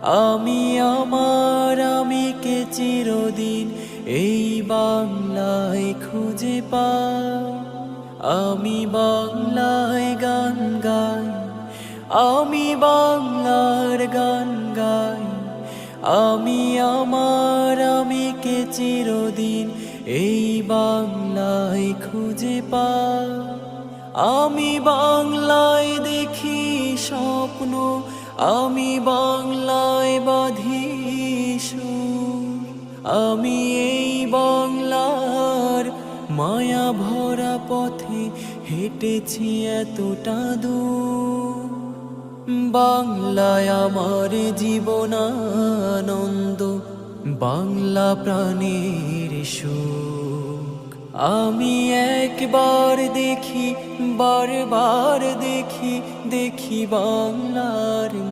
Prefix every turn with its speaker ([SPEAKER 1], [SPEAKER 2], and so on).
[SPEAKER 1] আমি আমার আমিকে চিরদিন এই বাংলায় খুঁজে পাই। আমি বাংলায় গান গাই, আমি বাংলার গান গাই। আমি আমার আমিকে চিরদিন এই বাংলায় খুঁজে পাই। আমি বাংলায় দেখি স্বপ্ন, আমি বাংলায় বাঁধি সুর। আমি এই বাংলার মায়া ভরা পথে হেঁটেছি এতটা দূর। বাংলায় আমার জীবনানন্দ, বাংলা প্রাণের সুখ। আমি একবার দেখি, বারবার দেখি, দেখি বাংলার